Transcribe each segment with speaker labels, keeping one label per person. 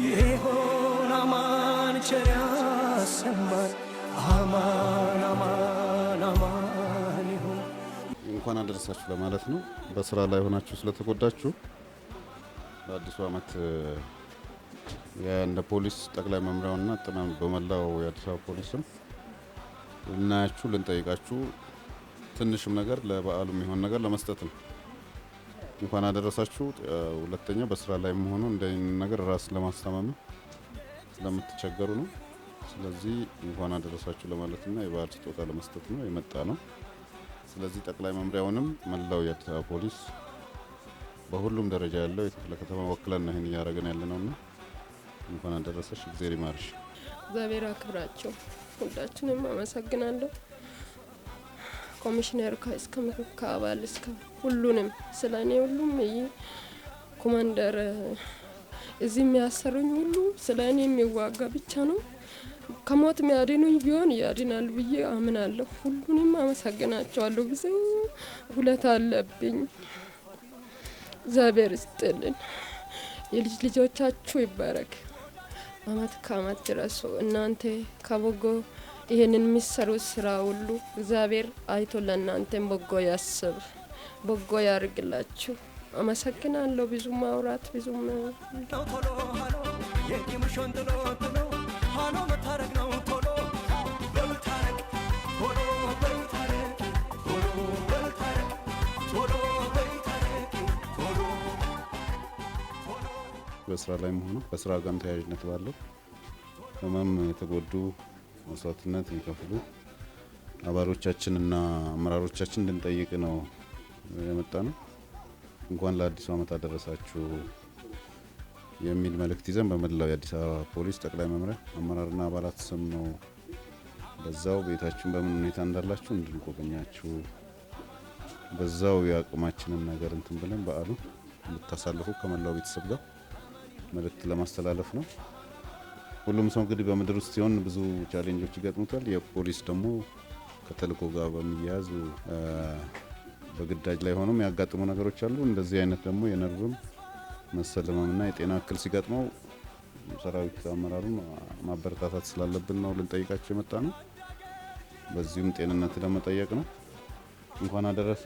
Speaker 1: ይሆን አማን ቸር ያሰማን አማን አማን አማን ይሁን።
Speaker 2: እንኳን አደረሳችሁ ለማለት ነው። በስራ ላይ ሆናችሁ ስለተጎዳችሁ በአዲሱ ዓመት እንደ ፖሊስ ጠቅላይ መምሪያውና በመላው የአዲስ አበባ ፖሊስም ልናያችሁ ልንጠይቃችሁ ትንሽም ነገር ለበዓሉ የሚሆን ነገር ለመስጠት ነው። እንኳን አደረሳችሁ። ሁለተኛው በስራ ላይ መሆኑ እንደ ነገር ራስ ለማስተማመን ስለምትቸገሩ ነው። ስለዚህ እንኳን አደረሳችሁ ለማለትና የበዓል ስጦታ ለመስጠት ነው የመጣ ነው። ስለዚህ ጠቅላይ መምሪያውንም መላው የአዲስ አበባ ፖሊስ በሁሉም ደረጃ ያለው የክፍለ ከተማ ወክለን ነው ይሄን እያደረገን ያለነውና እንኳን አደረሰሽ። እግዚአብሔር ይማርሽ።
Speaker 3: እግዚአብሔር አክብራቸው። ሁላችንም አመሰግናለሁ። ኮሚሽነር እስከ ምክትል አባል እስከ ሁሉንም ስለኔ ሁሉም ኮማንደር እዚህ የሚያሰሩኝ ሁሉ ስለኔ የሚዋጋ ብቻ ነው። ከሞት የሚያድኑኝ ቢሆን ያድናሉ ብዬ አምናለሁ። ሁሉንም አመሰግናቸዋለሁ። ብዙ ውለታ አለብኝ። እግዚአብሔር ይስጥልን። የልጅ ልጆቻችሁ ይባረክ። አመት ከአመት ድረሱ። እናንተ ከበጎ ይሄንን የሚሰሩት ስራ ሁሉ እግዚአብሔር አይቶ ለእናንተም በጎ ያስብ፣ በጎ ያርግላችሁ። አመሰግናለሁ። ብዙ ማውራት ብዙ
Speaker 2: በስራ ላይ መሆኑ በስራ ጋር ተያያዥነት ባለው ህመም የተጎዱ መስዋዕትነት የሚከፍሉ አባሎቻችንና አመራሮቻችን እንድንጠይቅ ነው የመጣ ነው። እንኳን ለአዲሱ ዓመት አደረሳችሁ የሚል መልእክት ይዘን በመላው የአዲስ አበባ ፖሊስ ጠቅላይ መምሪያ አመራርና አባላት ስም ነው በዛው ቤታችሁን በምን ሁኔታ እንዳላችሁ እንድንጎበኛችሁ በዛው የአቅማችንን ነገር እንትን ብለን በዓሉ እንድታሳልፉ ከመላው ቤተሰብ ጋር መልእክት ለማስተላለፍ ነው። ሁሉም ሰው እንግዲህ በምድር ውስጥ ሲሆን ብዙ ቻሌንጆች ይገጥሙታል። የፖሊስ ደግሞ ከተልእኮ ጋር በሚያያዝ በግዳጅ ላይ ሆኖ የሚያጋጥሙ ነገሮች አሉ። እንደዚህ አይነት ደግሞ የነርቭም መሰለምና የጤና እክል ሲገጥመው ሰራዊት አመራሩን ማበረታታት ስላለብን ነው ልንጠይቃቸው የመጣ ነው። በዚህም ጤንነት ለመጠየቅ ነው። እንኳን አደረሰ።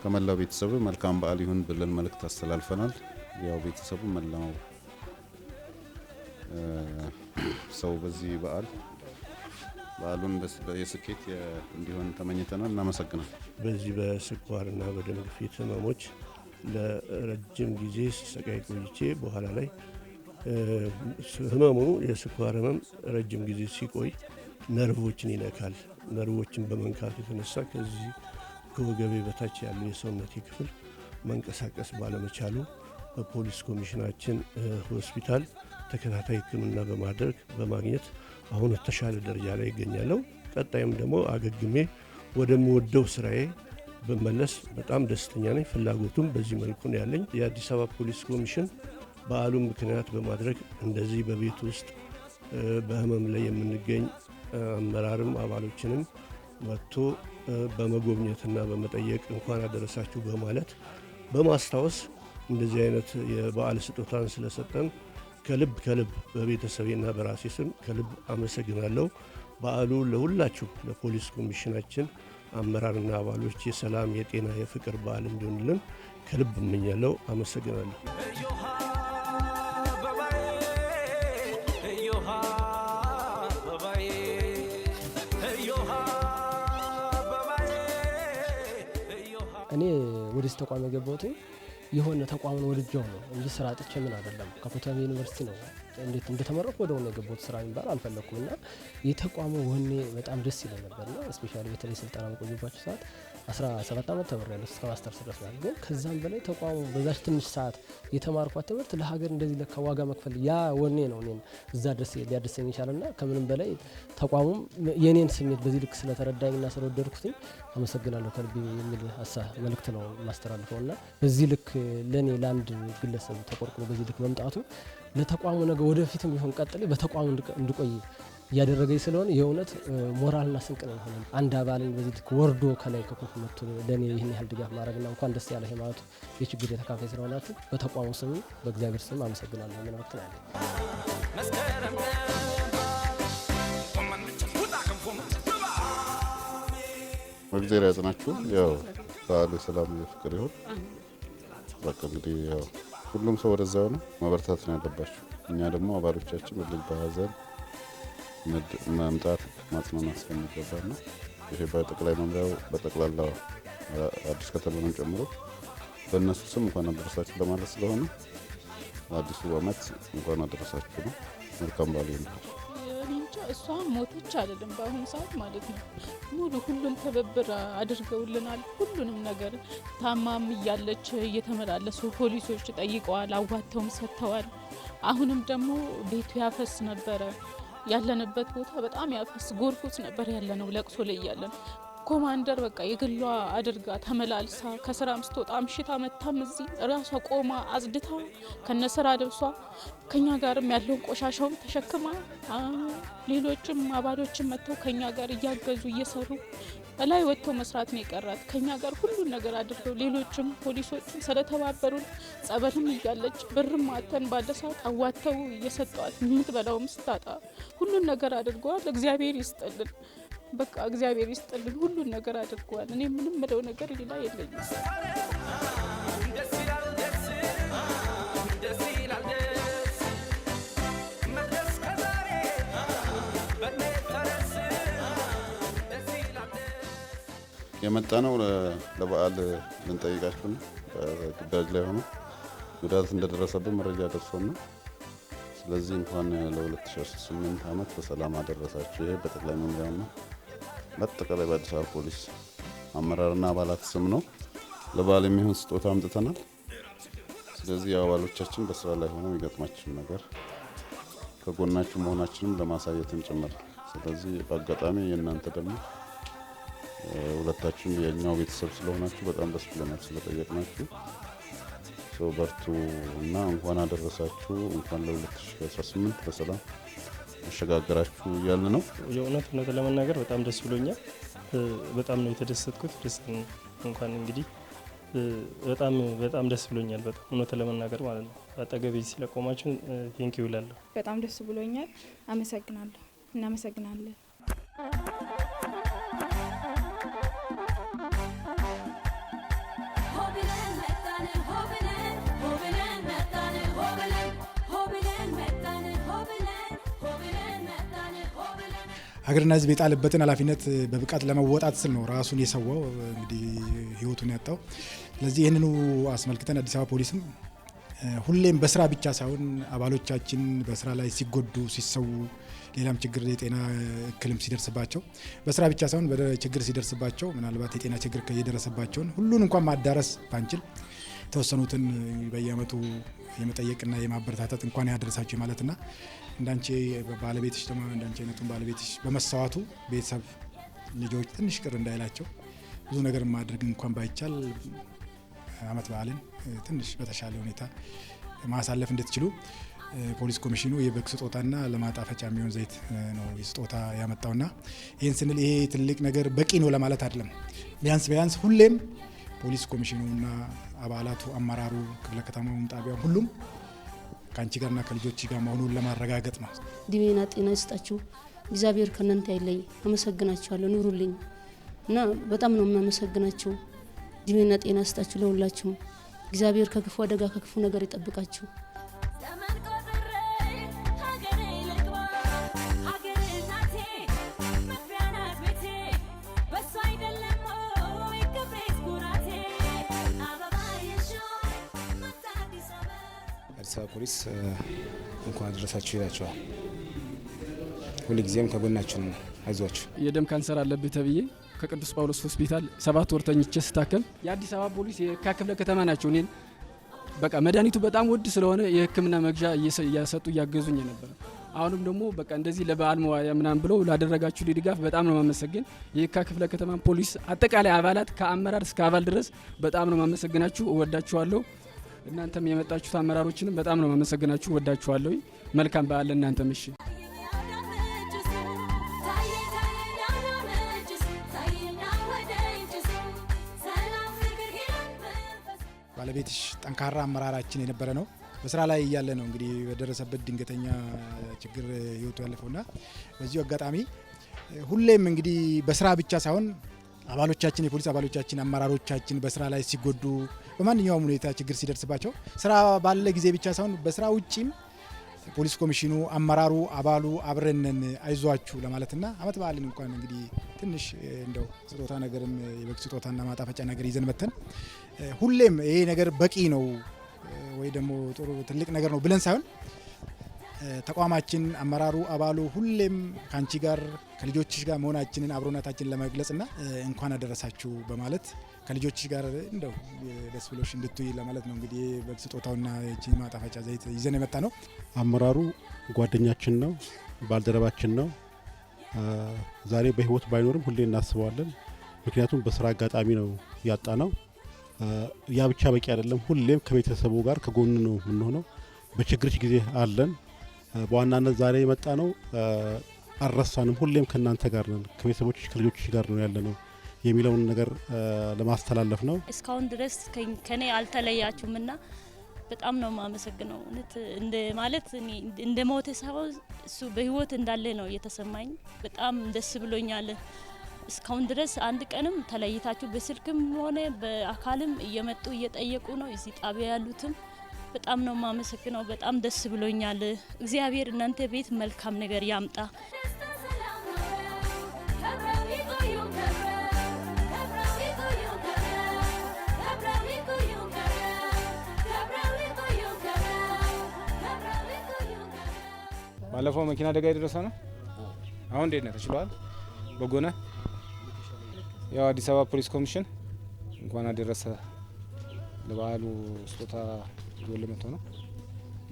Speaker 2: ከመላው ቤተሰብ መልካም በዓል ይሁን ብለን መልእክት አስተላልፈናል። ያው ቤተሰቡ መላው ሰው በዚህ በዓሉን የስኬት እንዲሆን ተመኝተናል። እናመሰግናለን።
Speaker 4: በዚህ በስኳርና በደም ግፊት ህመሞች ለረጅም ጊዜ ስሰቃይ ቆይቼ በኋላ ላይ ህመሙ የስኳር ህመም ረጅም ጊዜ ሲቆይ ነርቮችን ይነካል። ነርቮችን በመንካት የተነሳ ከዚህ ከወገቤ በታች ያለው የሰውነቴ ክፍል መንቀሳቀስ ባለመቻሉ በፖሊስ ኮሚሽናችን ሆስፒታል ተከታታይ ሕክምና በማግኘት አሁን ተሻለ ደረጃ ላይ ይገኛለሁ። ቀጣይም ደግሞ አገግሜ ወደምወደው ስራዬ በመለስ በጣም ደስተኛ ነኝ። ፍላጎቱም በዚህ መልኩ ነው ያለኝ። የአዲስ አበባ ፖሊስ ኮሚሽን በዓሉን ምክንያት በማድረግ እንደዚህ በቤት ውስጥ በህመም ላይ የምንገኝ አመራርም አባሎችንም መጥቶ በመጎብኘትና በመጠየቅ እንኳን አደረሳችሁ በማለት በማስታወስ እንደዚህ አይነት የበዓል ስጦታን ስለሰጠን ከልብ በቤተሰቤና በራሴ ስም ከልብ አመሰግናለሁ። በዓሉ ለሁላችሁ ለፖሊስ ኮሚሽናችን አመራርና አባሎች የሰላም፣ የጤና፣ የፍቅር በዓል እንዲሆንልን ከልብ እመኛለሁ። አመሰግናለሁ።
Speaker 5: እኔ ወደዚህ ተቋም የገባሁት የሆነ ተቋምን ወድጀው ነው እንጂ ስራ አጥቼ ምን አይደለም። ከኮተቤ ዩኒቨርሲቲ ነው እንዴት እንደተመረቁ ወደው ነው የገባሁት። ስራ የሚባል አልፈለኩምና የተቋሙ ወኔ በጣም ደስ ይለኝ ነበርና ስፔሻሊ በተለይ ስልጠና በቆየባቸው ሰዓት 17 ዓመት ተምሬያለሁ እስከ ማስተርስ ድረስ ማለት ግን ከዛም በላይ ተቋሙ በዛች ትንሽ ሰዓት የተማርኳት ትምህርት ለሀገር እንደዚህ ለካ ዋጋ መክፈል ያ ወኔ ነው እኔን እዛ ድረስ ሊያደርሰኝ ይችላልና ከምንም በላይ ተቋሙም የኔን ስሜት በዚህ ልክ ስለተረዳኝና ስለወደድኩትኝ አመሰግናለሁ ከልቤ የሚል መልእክት ነው ማስተላልፈውና በዚህ ልክ ለኔ ለአንድ ግለሰብ ተቆርቆሮ በዚህ ልክ መምጣቱ ለተቋሙ ነገር ወደፊትም ቢሆን ቀጥሌ በተቋሙ እንድቆይ እያደረገኝ ስለሆነ የእውነት ሞራልና ስንቅ ነው ሆነ አንድ አባልን በዚህ ልክ ወርዶ ከላይ ከኮፍ መጥቶ ለኔ ይህን ያህል ድጋፍ ማድረግና እንኳን ደስ ያለህ ማለት የችግር የተካፋይ ስለሆናችሁ በተቋሙ ስም በእግዚአብሔር ስም አመሰግናለሁ። ምን ወቅት ነው
Speaker 2: እግዚአብሔር ያጽናችሁ። ያው በዓሉ ሰላም ፍቅር ይሁን። በቃ እንግዲህ ያው ሁሉም ሰው ወደዛው ነው መበርታት ነው ያለባቸው። እኛ ደግሞ አባሎቻችን በልጅ በሀዘን መምጣት ማጽናናት ስለሚገባ ነው። ይሄ በጠቅላይ መምሪያው በጠቅላላ አዲስ ከተማን ጨምሮ በእነሱ ስም እንኳን አደረሳችሁ ለማለት ስለሆነ አዲሱ ዓመት እንኳን አደረሳችሁ ነው። መልካም በዓል ይሁንላችሁ።
Speaker 6: እሷ ሞተች አይደለም በአሁኑ ሰዓት ማለት ነው። ሙሉ ሁሉም ትብብር አድርገውልናል። ሁሉንም ነገር ታማም እያለች እየተመላለሱ ፖሊሶች ጠይቀዋል፣ አዋተውም ሰጥተዋል። አሁንም ደግሞ ቤቱ ያፈስ ነበረ። ያለንበት ቦታ በጣም ያፈስ ጎርፎስ ነበር ያለነው ለቅሶ ላይ ያለን ኮማንደር በቃ የግሏ አድርጋ ተመላልሳ ከስራ ስትወጣ ምሽታ መታም እዚህ ራሷ ቆማ አጽድታ ከነስራ ልብሷ ከኛ ጋርም ያለውን ቆሻሻውን ተሸክማ ሌሎችም አባሎችም መጥተው ከኛ ጋር እያገዙ እየሰሩ ላይ ወጥተው መስራት ነው የቀራት። ከኛ ጋር ሁሉን ነገር አድርገው ሌሎችም ፖሊሶችም ስለተባበሩን ጸበልም እያለች ብርም አተን ባለ ሰዓት አዋተው እየሰጧት የምትበላውም ስታጣ ሁሉን ነገር አድርገዋል። እግዚአብሔር ይስጥልን። በቃ እግዚአብሔር ይስጥልን። ሁሉን ነገር አድርገዋል። እኔ ምንም ምለው ነገር ሌላ የለኝም።
Speaker 2: የመጣ ነው ለበዓል ልንጠይቃችሁ ነው። ግዳጅ ላይ ሆኖ ጉዳት እንደደረሰብን መረጃ ደርሶን ነው። ስለዚህ እንኳን ለ2018 ዓመት በሰላም አደረሳችሁ። ይሄ በጠቅላይ መምሪያውና በአጠቃላይ በአዲስ አበባ ፖሊስ አመራርና አባላት ስም ነው። ለበዓል የሚሆን ስጦታ አምጥተናል። ስለዚህ አባሎቻችን በስራ ላይ ሆነው የሚገጥማችን ነገር ከጎናችሁ መሆናችንም ለማሳየትም ጭምር። ስለዚህ በአጋጣሚ የእናንተ ደግሞ ሁለታችሁም የኛው ቤተሰብ ስለሆናችሁ በጣም ደስ ብሎናል ስለጠየቅናችሁ። ሰው በርቱ እና እንኳን አደረሳችሁ፣ እንኳን ለ2018 በሰላም አሸጋገራችሁ እያልን ነው።
Speaker 7: የእውነት ለመናገር በጣም ደስ ብሎኛል። በጣም ነው የተደሰትኩት። እንኳን እንግዲህ በጣም ደስ ብሎኛል። በጣም እውነት ለመናገር ማለት ነው። አጠገቤ ስለቆማችሁ ቴንኪው እላለሁ።
Speaker 8: በጣም ደስ ብሎኛል። አመሰግናለሁ። እናመሰግናለን።
Speaker 9: ሀገርና ሕዝብ የጣለበትን ኃላፊነት በብቃት ለመወጣት ስል ነው ራሱን የሰዋው እንግዲህ ህይወቱን ያጣው። ስለዚህ ይህንኑ አስመልክተን አዲስ አበባ ፖሊስም ሁሌም በስራ ብቻ ሳይሆን አባሎቻችን በስራ ላይ ሲጎዱ ሲሰዉ፣ ሌላም ችግር የጤና እክልም ሲደርስባቸው በስራ ብቻ ሳይሆን በችግር ሲደርስባቸው ምናልባት የጤና ችግር የደረሰባቸውን ሁሉን እንኳን ማዳረስ ባንችል የተወሰኑትን በየአመቱ የመጠየቅና የማበረታታት እንኳን ያደረሳችሁ ማለትና እንዳንቺ ባለቤትሽ ደግሞ እንዳንቺ አይነቱን ባለቤትሽ በመሰዋቱ ቤተሰብ ልጆች ትንሽ ቅር እንዳይላቸው ብዙ ነገር ማድረግ እንኳን ባይቻል አመት በዓልን ትንሽ በተሻለ ሁኔታ ማሳለፍ እንድትችሉ ፖሊስ ኮሚሽኑ የበግ ስጦታና ለማጣፈጫ የሚሆን ዘይት ነው ስጦታ ያመጣውና ይህን ስንል ይሄ ትልቅ ነገር በቂ ነው ለማለት አይደለም። ቢያንስ ሁሌም ፖሊስ ኮሚሽኑና አባላቱ አመራሩ ክፍለ ከተማው ጣቢያው ሁሉም ከአንቺ ጋርና ከልጆች ጋር መሆኑን ለማረጋገጥ ነው።
Speaker 10: እድሜና ጤና ይስጣችሁ። እግዚአብሔር ከእናንተ አይለይ። አመሰግናችኋለሁ። ኑሩልኝ እና በጣም ነው የማመሰግናችሁ። እድሜና ጤና ይስጣችሁ ለሁላችሁም። እግዚአብሔር ከክፉ አደጋ ከክፉ ነገር ይጠብቃችሁ።
Speaker 11: አዲስ አበባ ፖሊስ እንኳን አደረሳችሁ ይላችኋል። ሁልጊዜም ከጎናችሁ ነው። አይዟችሁ።
Speaker 12: የደም ካንሰር አለብህ ተብዬ ከቅዱስ ጳውሎስ ሆስፒታል 7 ወር ተኝቼ ስታከም የአዲስ አበባ ፖሊስ የካ ክፍለ ከተማ ናቸው እኔን በቃ መድኃኒቱ በጣም ውድ ስለሆነ የሕክምና መግዣ እያሰጡ እያገዙኝ ነበር። አሁንም ደግሞ በቃ እንደዚህ ለበዓል መዋያ ምናምን ብለው ላደረጋችሁ ድጋፍ በጣም ነው ማመሰግን። የካ ክፍለ ከተማ ፖሊስ አጠቃላይ አባላት ከአመራር እስከ አባል ድረስ በጣም ነው ማመሰግናችሁ። እወዳችኋለሁ። እናንተም የመጣችሁት አመራሮችንም በጣም ነው ማመሰግናችሁ። እወዳችኋለሁ። መልካም በዓል እናንተም። እሺ
Speaker 9: ባለቤትሽ ጠንካራ አመራራችን የነበረ ነው። በስራ ላይ እያለ ነው እንግዲህ በደረሰበት ድንገተኛ ችግር ህይወቱ ያለፈውና በዚሁ አጋጣሚ ሁሌም እንግዲህ በስራ ብቻ ሳይሆን አባሎቻችን የፖሊስ አባሎቻችን አመራሮቻችን በስራ ላይ ሲጎዱ በማንኛውም ሁኔታ ችግር ሲደርስባቸው ስራ ባለ ጊዜ ብቻ ሳይሆን በስራ ውጪም ፖሊስ ኮሚሽኑ አመራሩ አባሉ አብረንን አይዟችሁ ለማለትና አመት በዓልን እንኳን እንግዲህ ትንሽ እንደው ስጦታ ነገርም የበግ ስጦታና ማጣፈጫ ነገር ይዘን መተን ሁሌም ይሄ ነገር በቂ ነው ወይ ደግሞ ጥሩ ትልቅ ነገር ነው ብለን ሳይሆን ተቋማችን አመራሩ አባሉ ሁሌም ካንቺ ጋር ከልጆችሽ ጋር መሆናችንን አብሮነታችንን ለመግለጽና እንኳን አደረሳችሁ በማለት ከልጆችሽ ጋር እንደው ደስ ብሎሽ እንድትይ ለማለት ነው እንግዲህ በግ ስጦታውና እቺ ማጣፈጫ ዘይት ይዘን የመጣ ነው።
Speaker 13: አመራሩ ጓደኛችን ነው፣ ባልደረባችን ነው። ዛሬ በህይወት ባይኖርም ሁሌ እናስበዋለን። ምክንያቱም በስራ አጋጣሚ ነው ያጣ ነው። ያ ብቻ በቂ አይደለም። ሁሌም ከቤተሰቡ ጋር ከጎኑ ነው የምንሆነው። በችግርሽ ጊዜ አለን። በዋናነት ዛሬ የመጣ ነው አልረሳንም። ሁሌም ከናንተ ጋር ነን፣ ከቤተሰቦችሽ ከልጆችሽ ጋር ነው ያለነው የሚለውን ነገር ለማስተላለፍ ነው።
Speaker 14: እስካሁን ድረስ ከኔ አልተለያችሁምና በጣም ነው ማመሰግነው። እንደ ማለት እንደ ሞተ ሳይሆን እሱ በህይወት እንዳለ ነው የተሰማኝ። በጣም ደስ ብሎኛል። እስካሁን ድረስ አንድ ቀንም ተለይታችሁ በስልክም ሆነ በአካልም እየመጡ እየጠየቁ ነው እዚህ ጣቢያ ያሉትም። በጣም ነው ማመሰግነው። በጣም ደስ ብሎኛል። እግዚአብሔር እናንተ ቤት መልካም ነገር ያምጣ።
Speaker 11: ባለፈው መኪና አደጋ የደረሰ ነው። አሁን እንዴት ነው? ተችሏል? በጎነ ያው አዲስ አበባ ፖሊስ ኮሚሽን እንኳን አደረሰ ለበዓሉ ስጦታ ይዞልን መጥቶ ነው።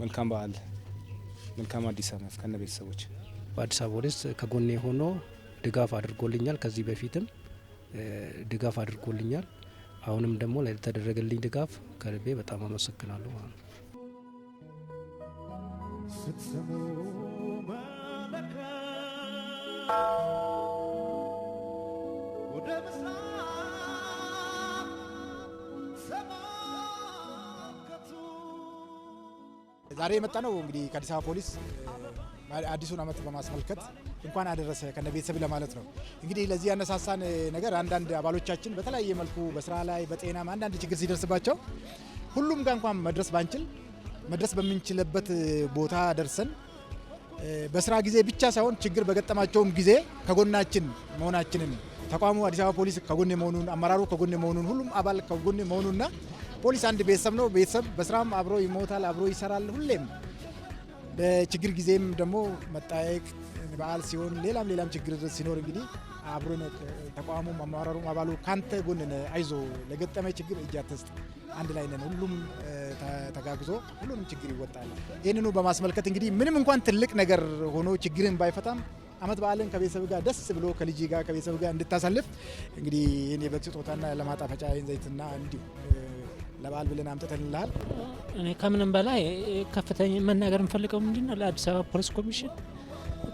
Speaker 11: መልካም በዓል፣ መልካም አዲስ ዓመት ከነ ቤተሰቦች።
Speaker 15: በአዲስ አበባ ፖሊስ ከጎኔ ሆኖ ድጋፍ አድርጎልኛል። ከዚህ በፊትም ድጋፍ አድርጎልኛል። አሁንም ደግሞ ለተደረገልኝ ድጋፍ ከልቤ በጣም አመሰግናለሁ ማለት ነው።
Speaker 9: ዛሬ የመጣ ነው እንግዲህ ከአዲስ አበባ ፖሊስ አዲሱን ዓመት በማስመልከት እንኳን አደረሰ ከነ ቤተሰብ ለማለት ነው። እንግዲህ ለዚህ ያነሳሳን ነገር አንዳንድ አባሎቻችን በተለያየ መልኩ በስራ ላይ በጤናም አንዳንድ ችግር ሲደርስባቸው ሁሉም ጋር እንኳን መድረስ ባንችል መድረስ በምንችልበት ቦታ ደርሰን በስራ ጊዜ ብቻ ሳይሆን ችግር በገጠማቸውም ጊዜ ከጎናችን መሆናችንን ተቋሙ አዲስ አበባ ፖሊስ ከጎን መሆኑን አመራሩ ከጎን መሆኑን ሁሉም አባል ከጎን መሆኑንና ፖሊስ አንድ ቤተሰብ ነው። ቤተሰብ በስራም አብሮ ይሞታል፣ አብሮ ይሰራል። ሁሌም በችግር ጊዜም ደግሞ መጣየቅ በዓል ሲሆን ሌላም ችግር ሲኖር እንግዲህ አብሮ ተቋሙም አመራሩም አባሉ ካንተ ጎን አይዞ ለገጠመ ችግር እጅ አትስጥ፣ አንድ ላይ ነን፣ ሁሉም ተጋግዞ ሁሉንም ችግር ይወጣል። ይህንኑ በማስመልከት እንግዲህ ምንም እንኳን ትልቅ ነገር ሆኖ ችግርን ባይፈታም አመት በዓልን ከቤተሰብ ጋር ደስ ብሎ ከልጅ ጋር ከቤተሰብ ጋር እንድታሳልፍ እንግዲህ ይህን የበግ ስጦታና ለማጣፈጫ ዘይትና እንዲሁ ለበዓል ብለን አምጥተንልሃል።
Speaker 16: እኔ ከምንም በላይ ከፍተኛ መናገር የምፈልገው ምንድነው ለአዲስ አበባ ፖሊስ ኮሚሽን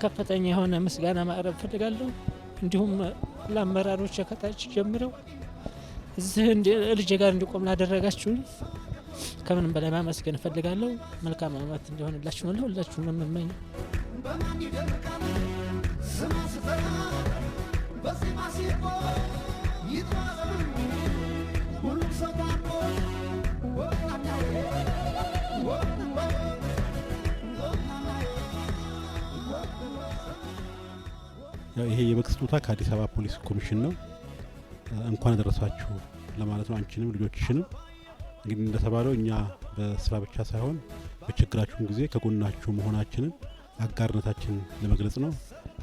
Speaker 16: ከፍተኛ የሆነ ምስጋና ማቅረብ ፈልጋለሁ። እንዲሁም ለአመራሮች ከታች ጀምረው እዚህ ልጅ ጋር እንዲቆም ላደረጋችሁኝ ከምንም በላይ ማመስገን እፈልጋለሁ። መልካም ዓመት እንዲሆንላችሁ ነው ለሁላችሁ ነው የምመኘው።
Speaker 13: ይሄ የበግ ስጦታ ከአዲስ አበባ ፖሊስ ኮሚሽን ነው። እንኳን አደረሳችሁ ለማለት ነው። አንቺንም ልጆችሽንም እንግዲህ እንደተባለው እኛ በስራ ብቻ ሳይሆን በችግራችሁም ጊዜ ከጎናችሁ መሆናችንን አጋርነታችን ለመግለጽ ነው።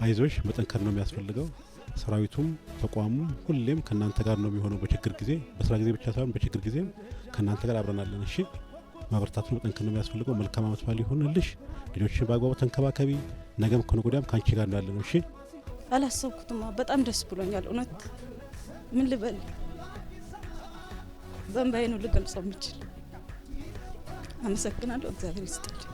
Speaker 13: አይዞሽ፣ መጠንከር ነው የሚያስፈልገው። ሰራዊቱም ተቋሙም ሁሌም ከናንተ ጋር ነው የሚሆነው በችግር ጊዜ፣ በስራ ጊዜ ብቻ ሳይሆን በችግር ጊዜም ከናንተ ጋር አብረናለን። እሺ፣ ማበረታቱን መጠንከር ነው የሚያስፈልገው። መልካም ዓመት በዓል ይሁንልሽ። ልጆችሽን በአግባቡ ተንከባከቢ። ነገም ከነገ ወዲያም ካንቺ ጋር እንዳለ ነው። እሺ።
Speaker 17: አላሰብኩትማ። በጣም ደስ ብሎኛል። እውነት ምን ልበል፣ በእንባዬ ነው ልገልጸው የምችል። አመሰግናለሁ። እግዚአብሔር ይስጥልኝ።